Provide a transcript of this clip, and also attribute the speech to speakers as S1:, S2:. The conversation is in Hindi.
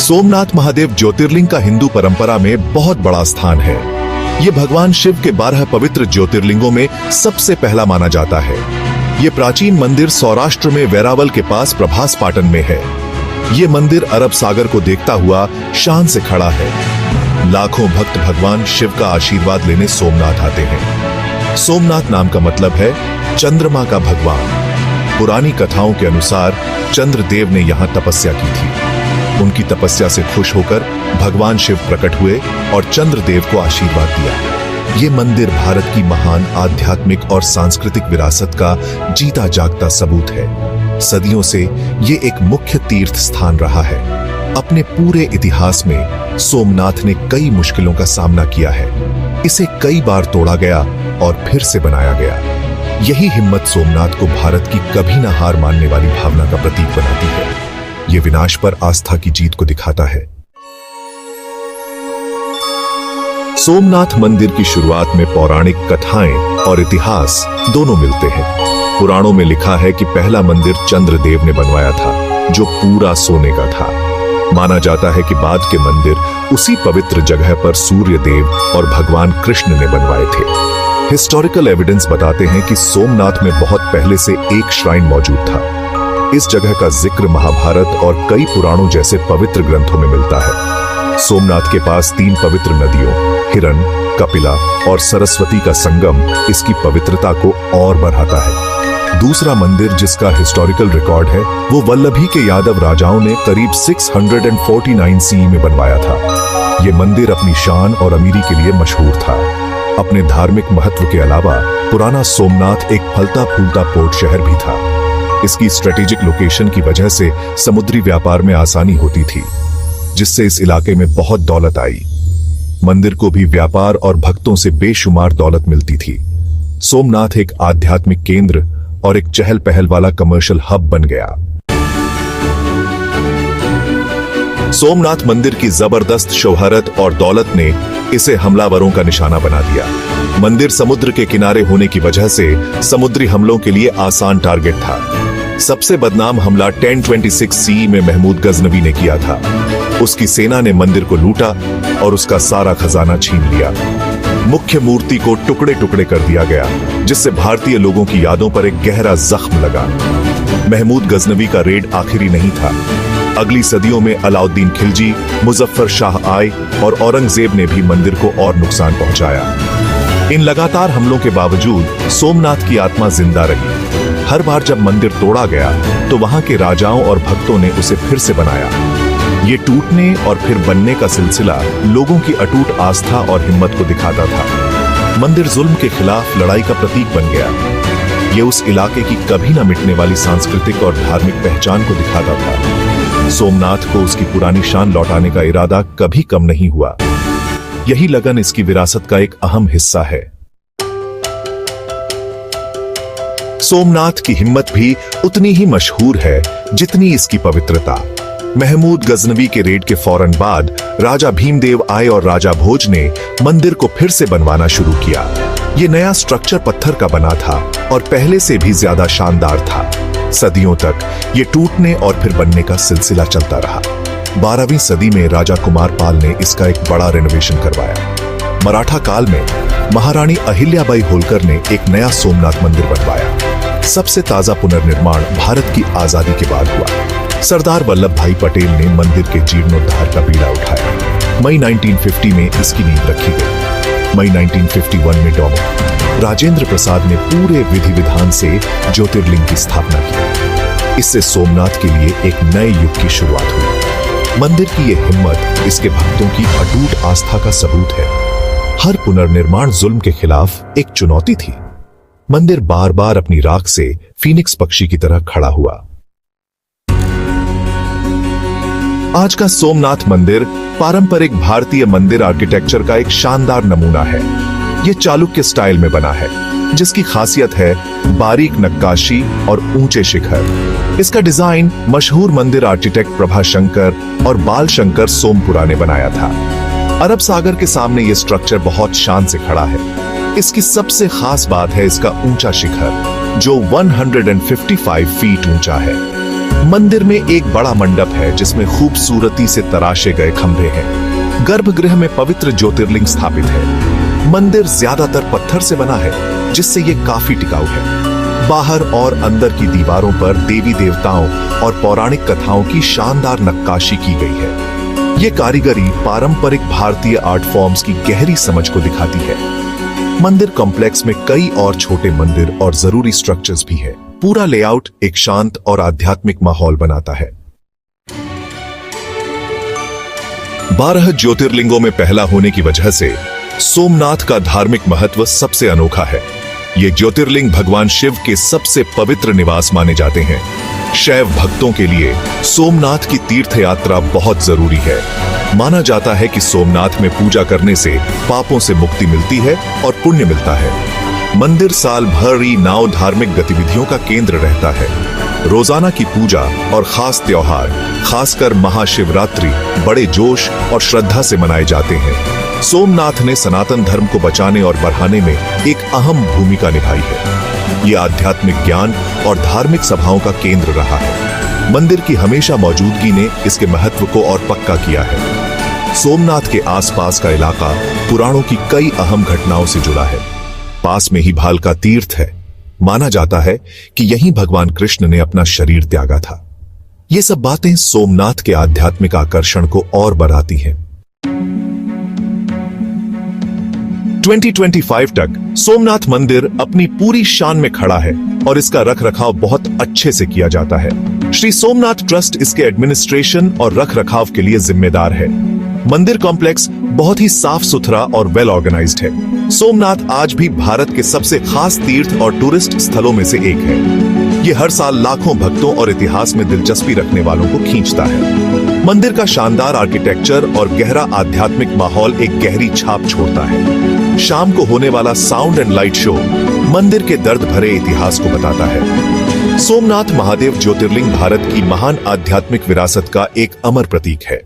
S1: सोमनाथ महादेव ज्योतिर्लिंग का हिंदू परंपरा में बहुत बड़ा स्थान है। ये भगवान शिव के 12 पवित्र ज्योतिर्लिंगों में सबसे पहला माना जाता है। ये प्राचीन मंदिर सौराष्ट्र में वेरावल के पास प्रभास पाटन में है। ये मंदिर अरब सागर को देखता हुआ शान से खड़ा है। लाखों भक्त भगवान शिव का आशीर्वाद लेने सोमनाथ आते हैं। सोमनाथ नाम का मतलब है चंद्रमा का भगवान। पुरानी कथाओं के अनुसार चंद्रदेव ने यहाँ तपस्या की थी। उनकी तपस्या से खुश होकर भगवान शिव प्रकट हुए और चंद्रदेव को आशीर्वाद दिया। ये मंदिर भारत की महान आध्यात्मिक और सांस्कृतिक विरासत का जीता जागता सबूत है। सदियों से ये एक मुख्य तीर्थ स्थान रहा है। अपने पूरे इतिहास में सोमनाथ ने कई मुश्किलों का सामना किया है। इसे कई बार तोड़ा गया और फिर से बनाया गया। यही हिम्मत सोमनाथ को भारत की कभी न हार मानने वाली भावना का प्रतीक बनाती है। ये विनाश पर आस्था की जीत को दिखाता है। सोमनाथ मंदिर की शुरुआत में पौराणिक कथाएं और इतिहास दोनों मिलते हैं। पुराणों में लिखा है कि पहला मंदिर चंद्रदेव ने बनवाया था, जो पूरा सोने का था। माना जाता है कि बाद के मंदिर उसी पवित्र जगह पर सूर्य देव और भगवान कृष्ण ने बनवाए थे। हिस्टोरिकल एविडेंस बताते हैं कि सोमनाथ में बहुत पहले से एक श्राइन मौजूद था। इस जगह का जिक्र महाभारत और कई पुराणों जैसे पवित्र ग्रंथों में मिलता है। सोमनाथ के पास 3 पवित्र नदियों हिरन, कपिला और सरस्वती का संगम इसकी पवित्रता को और बढ़ाता है। दूसरा मंदिर जिसका हिस्टोरिकल रिकॉर्ड है वो वल्लभी के यादव राजाओं ने करीब 649 CE में बनवाया था। ये मंदिर अपनी शान और अमीरी के लिए मशहूर था। अपने धार्मिक महत्व के अलावा पुराना सोमनाथ एक फलता फूलता पोर्ट शहर भी था। इसकी स्ट्रेटेजिक लोकेशन की वजह से समुद्री व्यापार में आसानी होती थी, जिससे इस इलाके में बहुत दौलत आई। मंदिर को भी व्यापार और भक्तों से बेशुमार दौलत मिलती थी। सोमनाथ एक आध्यात्मिक केंद्र और एक चहल पहल वाला कमर्शियल हब बन गया। सोमनाथ मंदिर की जबरदस्त शोहरत और दौलत ने इसे हमलावरों का निशाना बना दिया। मंदिर समुद्र के किनारे होने की वजह से समुद्री हमलों के लिए आसान टारगेट था। सबसे बदनाम हमला 1026 CE में महमूद गजनवी ने किया था। उसकी सेना ने मंदिर को लूटा और उसका सारा खजाना छीन लिया। मुख्य मूर्ति को टुकड़े टुकड़े कर दिया गया, जिससे भारतीय लोगों की यादों पर एक गहरा जख्म लगा। महमूद गजनवी का रेड आखिरी नहीं था। अगली सदियों में अलाउद्दीन खिलजी, मुजफ्फर शाह आए और औरंगजेब ने भी मंदिर को और नुकसान पहुंचाया। इन लगातार हमलों के बावजूद सोमनाथ की आत्मा जिंदा रही। हर बार जब मंदिर तोड़ा गया तो वहां के राजाओं और भक्तों ने उसे फिर से बनाया। ये टूटने और फिर बनने का सिलसिला लोगों की अटूट आस्था और हिम्मत को दिखाता था। मंदिर जुल्म के खिलाफ लड़ाई का प्रतीक बन गया। ये उस इलाके की कभी न मिटने वाली सांस्कृतिक और धार्मिक पहचान को दिखाता था। सोमनाथ को उसकी पुरानी शान लौटाने का इरादा कभी कम नहीं हुआ। यही लगन इसकी विरासत का एक अहम हिस्सा है। सोमनाथ की हिम्मत भी उतनी ही मशहूर है जितनी इसकी पवित्रता। महमूद गजनवी के रेड के फौरन बाद राजा भीमदेव आए और राजा भोज ने मंदिर को फिर से बनवाना शुरू किया। ये नया स्ट्रक्चर पत्थर का बना था और पहले से भी ज्यादा शानदार था। सदियों तक ये टूटने और फिर बनने का सिलसिला चलता रहा। 12वीं सदी में राजा कुमारपाल ने इसका एक बड़ा रेनोवेशन करवाया। मराठा काल में महारानी अहिल्याबाई होलकर ने एक नया सोमनाथ मंदिर बनवाया। सबसे ताजा पुनर्निर्माण भारत की आजादी के बाद हुआ। सरदार वल्लभ भाई पटेल ने मंदिर के जीर्णोद्धार का बीड़ा उठाया। मई 1950 में इसकी नींव रखी गई। मई 1951 में डॉक्टर राजेंद्र प्रसाद ने पूरे विधि विधान से ज्योतिर्लिंग की स्थापना की। इससे सोमनाथ के लिए एक नए युग की शुरुआत हुई। मंदिर की यह हिम्मत इसके भक्तों की अटूट आस्था का सबूत है। हर पुनर्निर्माण जुल्म के खिलाफ एक चुनौती थी। मंदिर बार बार अपनी राख से फीनिक्स पक्षी की तरह खड़ा हुआ। आज का सोमनाथ मंदिर पारंपरिक भारतीय मंदिर आर्किटेक्चर का एक शानदार नमूना है। यह चालुक्य स्टाइल में बना है, जिसकी खासियत है बारीक नक्काशी और ऊंचे शिखर। इसका डिजाइन मशहूर मंदिर आर्किटेक्ट प्रभाशंकर और बाल शंकर सोमपुरा ने बनाया था। अरब सागर के सामने यह स्ट्रक्चर बहुत शान से खड़ा है। इसकी सबसे खास बात है इसका ऊंचा शिखर, जो 155 फीट ऊंचा है। मंदिर में एक बड़ा मंडप है जिसमें खूबसूरती से तराशे गए खंभे हैं। गर्भगृह में पवित्र ज्योतिर्लिंग स्थापित है। मंदिर ज्यादातर पत्थर से बना है, जिससे ये काफी टिकाऊ है। बाहर और अंदर की दीवारों पर देवी देवताओं और पौराणिक कथाओं की शानदार नक्काशी की गई है। ये कारीगरी पारंपरिक भारतीय आर्ट फॉर्म्स की गहरी समझ को दिखाती है। मंदिर कॉम्प्लेक्स में कई और छोटे मंदिर और जरूरी स्ट्रक्चर्स भी है। पूरा लेआउट एक शांत और आध्यात्मिक माहौल बनाता है। 12 ज्योतिर्लिंगों में पहला होने की वजह से सोमनाथ का धार्मिक महत्व सबसे अनोखा है। ये ज्योतिर्लिंग भगवान शिव के सबसे पवित्र निवास माने जाते हैं। शैव भक्तों के लिए सोमनाथ की तीर्थ यात्रा बहुत जरूरी है। माना जाता है कि सोमनाथ में पूजा करने से पापों से मुक्ति मिलती है और पुण्य मिलता है। मंदिर साल भर ही नौ धार्मिक गतिविधियों का केंद्र रहता है। रोजाना की पूजा और खास त्योहार, खासकर महाशिवरात्रि, बड़े जोश और श्रद्धा से मनाए जाते हैं। सोमनाथ ने सनातन धर्म को बचाने और बढ़ाने में एक अहम भूमिका निभाई है। ये आध्यात्मिक ज्ञान और धार्मिक सभाओं का केंद्र रहा है। मंदिर की हमेशा मौजूदगी ने इसके महत्व को और पक्का किया है। सोमनाथ के आसपास का इलाका पुराणों की कई अहम घटनाओं से जुड़ा है। पास में ही भालका तीर्थ है। माना जाता है कि यहीं भगवान कृष्ण ने अपना शरीर त्यागा था। ये सब बातें सोमनाथ के आध्यात्मिक आकर्षण को और बढ़ाती हैं। 2025 तक सोमनाथ मंदिर अपनी पूरी शान में खड़ा है और इसका रखरखाव बहुत अच्छे से किया जाता है। श्री सोमनाथ ट्रस्ट इसके एडमिनिस्ट्रेशन और रखरखाव के लिए जिम्मेदार है। मंदिर कॉम्प्लेक्स बहुत ही साफ सुथरा और वेल ऑर्गेनाइज्ड है। सोमनाथ आज भी भारत के सबसे खास तीर्थ और टूरिस्ट स्थलों में से एक है। ये हर साल लाखों भक्तों और इतिहास में दिलचस्पी रखने वालों को खींचता है। मंदिर का शानदार आर्किटेक्चर और गहरा आध्यात्मिक माहौल एक गहरी छाप छोड़ता है। शाम को होने वाला साउंड एंड लाइट शो मंदिर के दर्द भरे इतिहास को बताता है। सोमनाथ महादेव ज्योतिर्लिंग भारत की महान आध्यात्मिक विरासत का एक अमर प्रतीक है।